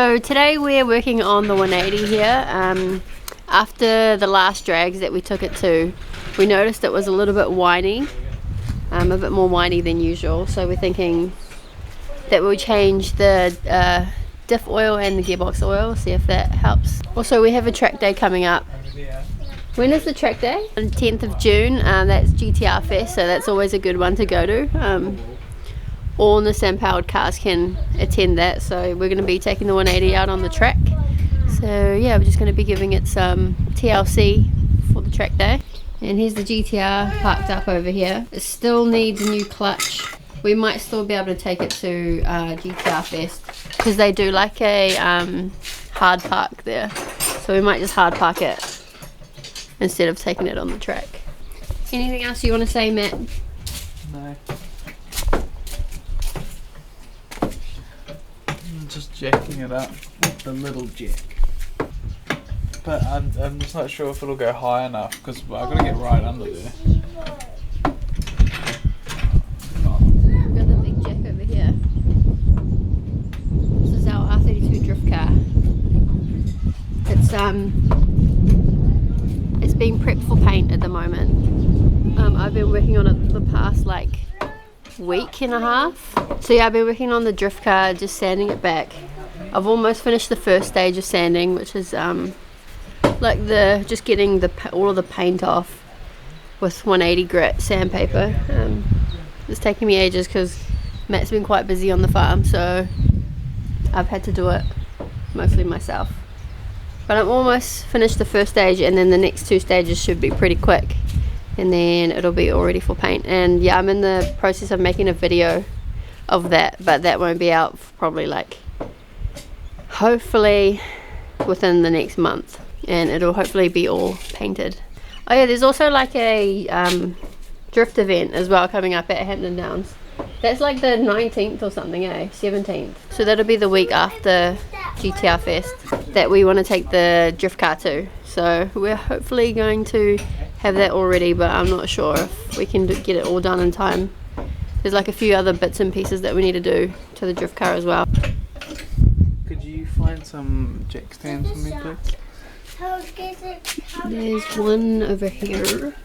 So today we're working on the 180 here. After the last drags that we took it to, we noticed it was a little bit whiny, a bit more whiny than usual. So we're thinking that we'll change the diff oil and the gearbox oil, see if that helps. Also, we have a track day coming up. When is the track day? On 10th of June, that's GTR Fest, so that's always a good one to go to. All Nissan powered cars can attend that, so we're going to be taking the 180 out on the track. So yeah, we're just going to be giving it some TLC for the track day. And here's the GTR parked up over here. It still needs a new clutch. We might still be able to take it to GTR Fest because they do like a hard park there, so we might just hard park it instead of taking it on the track. Anything else you want to say, Matt? No. I'm just jacking it up with the little jack. But I'm just not sure if it'll go high enough because I've got to get right under there. We've got the big jack over here. This is our R32 drift car. It's being prepped for paint at the moment. I've been working on it the past like week and a half. So yeah, I've been working on the drift car, just sanding it back. I've almost finished the first stage of sanding, which is like just getting all of the paint off with 180 grit sandpaper. It's taking me ages because Matt's been quite busy on the farm, so I've had to do it mostly myself. But I'm almost finished the first stage, and then the next two stages should be pretty quick, and then it'll be all ready for paint. And yeah, I'm in the process of making a video of that, but that won't be out for probably like hopefully within the next month, and it'll hopefully be all painted. Oh yeah, there's also like a drift event as well coming up at Hampton Downs. That's like the 19th or something, 17th. So that'll be the week after GTR Fest that we want to take the drift car to. So we're hopefully going to have that all ready, but I'm not sure if we can get it all done in time. There's like a few other bits and pieces that we need to do to the drift car as well. Could you find some jack stands for me, please? There's one over here.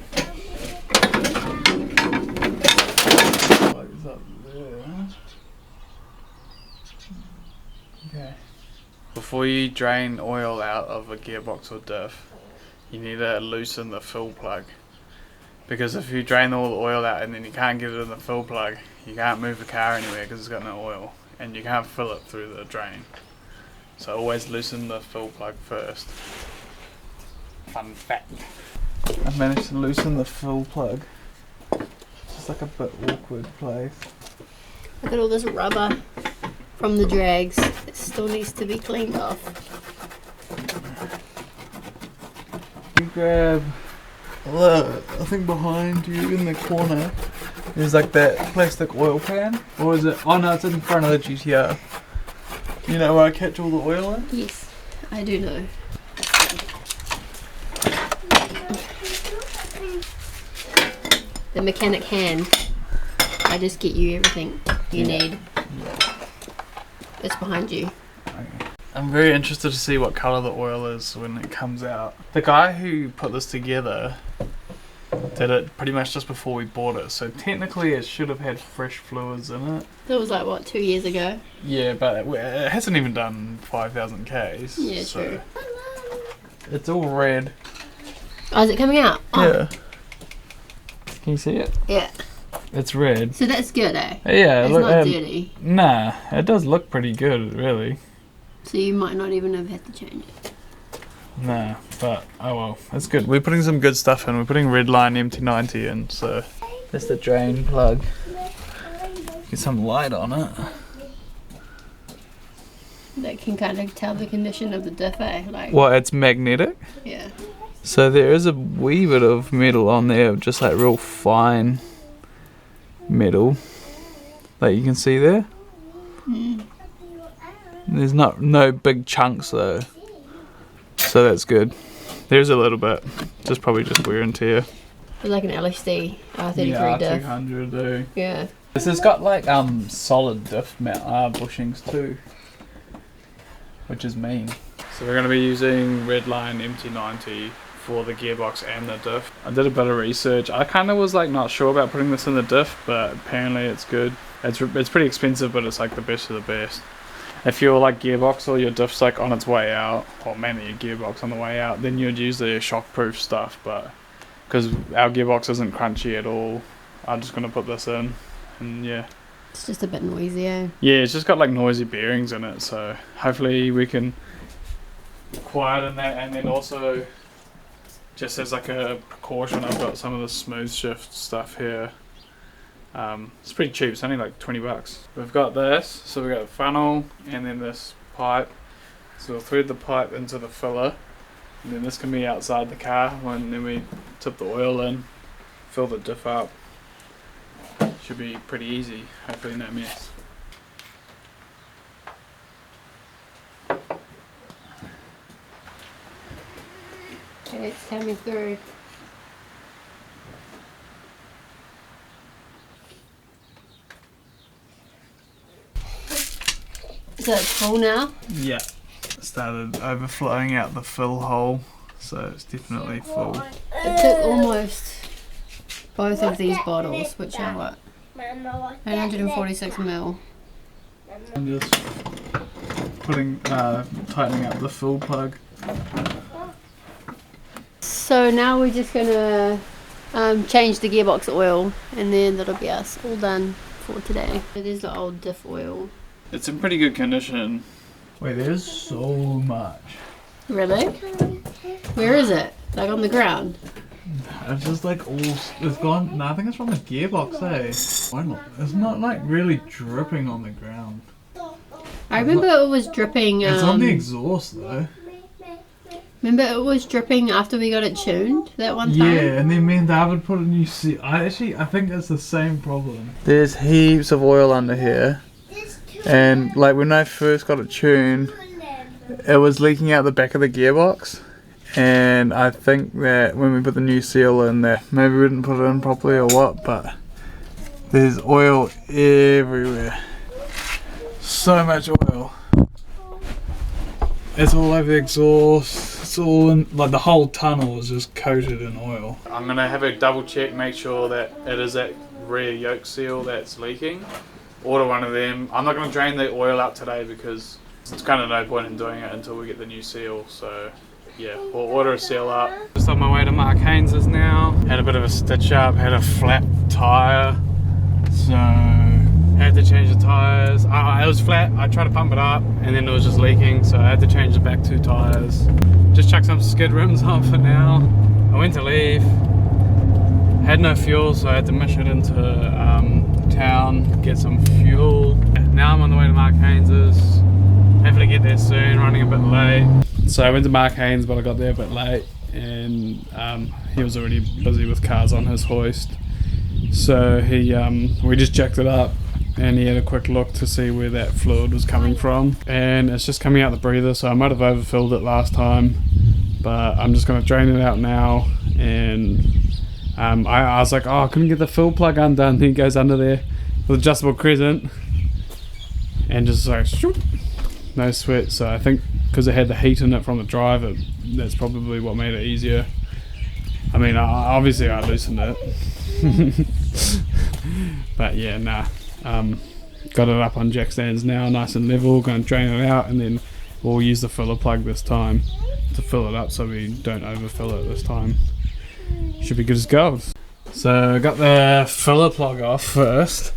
Okay. Before you drain oil out of a gearbox or diff, you need to loosen the fill plug. Because if you drain all the oil out and then you can't get it in the fill plug, you can't move the car anywhere because it's got no oil, and you can't fill it through the drain. So always loosen the fill plug first. Fun fact. I managed to loosen the fill plug. It's just like a bit awkward place. Look at all this rubber from the drags. It still needs to be cleaned off. You grab, look, I think behind you in the corner is like that plastic oil pan. Or is it? Oh no, it's in front of the GTR. You know where I catch all the oil in? Yes, I do know. The mechanic hand. I just get you everything you need. It's behind you. Okay. I'm very interested to see what colour the oil is when it comes out. The guy who put this together did it pretty much just before we bought it, so technically it should have had fresh fluids in it. That was like what, 2 years ago? Yeah, but it hasn't even done 5,000 Ks. Yeah, so true. It's all red. Oh, is it coming out? Oh. Yeah. Can you see it? Yeah. It's red. So that's good, eh? Yeah. It's not dirty. Nah, it does look pretty good, really. So you might not even have had to change it. Nah, but oh well, it's good. We're putting some good stuff in. We're putting Redline MT90 in, so that's the drain plug. Get some light on it. That can kind of tell the condition of the diff, eh? Like, Well, it's magnetic. yeah. So there is a wee bit of metal on there, just like real fine metal, like you can see there. Mm. There's no big chunks though, so that's good. There's a little bit, just probably just wear and tear. It's like an LHD R33 yeah, diff. 200 though. Yeah. This has got like solid diff bushings too. which is mean. So we're going to be using Redline MT90 for the gearbox and the diff. I did a bit of research. I kind of was like not sure about putting this in the diff, but apparently it's good. It's pretty expensive, but it's like the best of the best. If you're like gearbox or your diff's like on its way out, or mainly your gearbox on the way out, then you'd use the shockproof stuff, but because our gearbox isn't crunchy at all, I'm just going to put this in, and yeah. It's just a bit noisy, eh? Yeah, it's just got like noisy bearings in it, so hopefully we can quieten that. And then also, just as like a precaution, I've got some of the smooth shift stuff here. It's pretty cheap, it's only like 20 bucks. We've got this, so we've got a funnel and then this pipe. So we'll thread the pipe into the filler, and then this can be outside the car when then we tip the oil in, fill the diff up. Should be pretty easy, hopefully no mess. Okay, it's coming through. So it's full now? Yeah. Started overflowing out the fill hole, so it's definitely full. It took almost both of these bottles, which are what? 946 ml. I'm just tightening up the fill plug. So now we're just gonna change the gearbox oil, and then that'll be us all done for today. So there's the old diff oil. It's in pretty good condition. Wait, there's so much. Really? Where is it? Like on the ground? It's just like all, it's gone. No, I think it's from the gearbox, eh? It's not like really dripping on the ground. I remember it was dripping. It's on the exhaust though. Remember it was dripping after we got it tuned that one time? Yeah, and then me and David put a new seal. I think it's the same problem. There's heaps of oil under here. And like when I first got it tuned, it was leaking out the back of the gearbox. And I think that when we put the new seal in there, maybe we didn't put it in properly or what, but there's oil everywhere. So much oil. It's all over the exhaust. It's all in, like the whole tunnel is just coated in oil. I'm gonna have a double check, make sure that it is that rear yoke seal that's leaking. Order one of them. I'm not gonna drain the oil out today because it's kind of no point in doing it until we get the new seal. So yeah, we'll order a seal up. Just on my way to Mark Haynes's now. Had a bit of a stitch up, had a flat tyre. So had to change the tyres. It was flat, I tried to pump it up and then it was just leaking, so I had to change the back 2 tyres. Just chuck some skid rims on for now. I went to leave, had no fuel, so I had to mish it into town, get some fuel. Now I'm on the way to Mark Haynes's. Hopefully get there soon, running a bit late. So I went to Mark Haynes, but I got there a bit late and he was already busy with cars on his hoist. So we just jacked it up and he had a quick look to see where that fluid was coming from, and it's just coming out the breather, so I might have overfilled it last time, but I'm just going to drain it out now. And I was like, oh, I couldn't get the fill plug undone. He goes under there with adjustable crescent and just like shoop, no sweat. So I think because it had the heat in it from the drive, that's probably what made it easier. I mean, obviously I loosened it. But yeah, nah. Got it up on jack stands now, nice and level. Going to drain it out and then we'll use the filler plug this time to fill it up so we don't overfill it this time. Should be good as gold. So I got the filler plug off first,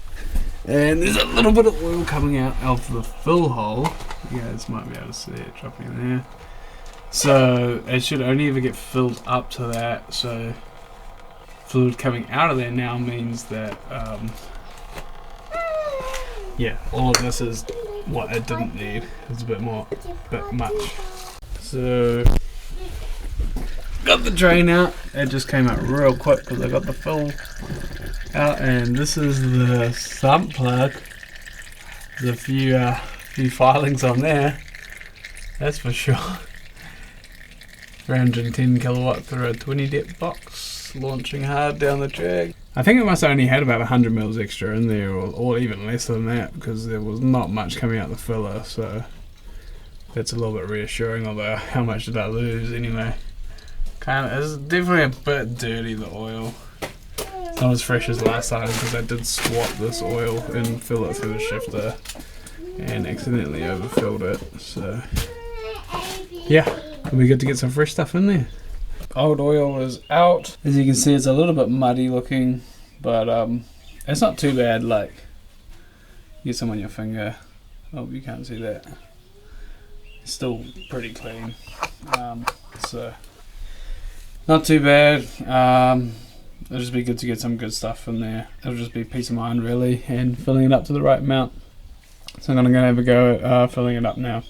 and there's a little bit of oil coming out of the fill hole. You guys might be able to see it dropping in there. So it should only ever get filled up to that, so fluid coming out of there now means that yeah, all of this is what it didn't need. It's a bit much. So got the drain out. It just came out real quick because I got the fill out, and this is the sump plug. There's a few filings on there, that's for sure. 310 kilowatt through a 20 depth box, launching hard down the drag. I think it must have only had about 100 mils extra in there, or even less than that, because there was not much coming out the filler. So that's a little bit reassuring, although how much did I lose anyway? It's definitely a bit dirty, the oil. It's not as fresh as last time because I did swap this oil and fill it through the shifter and accidentally overfilled it, so yeah, it'll be good to get some fresh stuff in there. Old oil is out. As you can see, it's a little bit muddy looking, but it's not too bad. Like, get some on your finger. Oh, you can't see that. It's still pretty clean, so not too bad. It'll just be good to get some good stuff in there. It'll just be peace of mind really, and filling it up to the right amount. So I'm gonna have a go at filling it up now.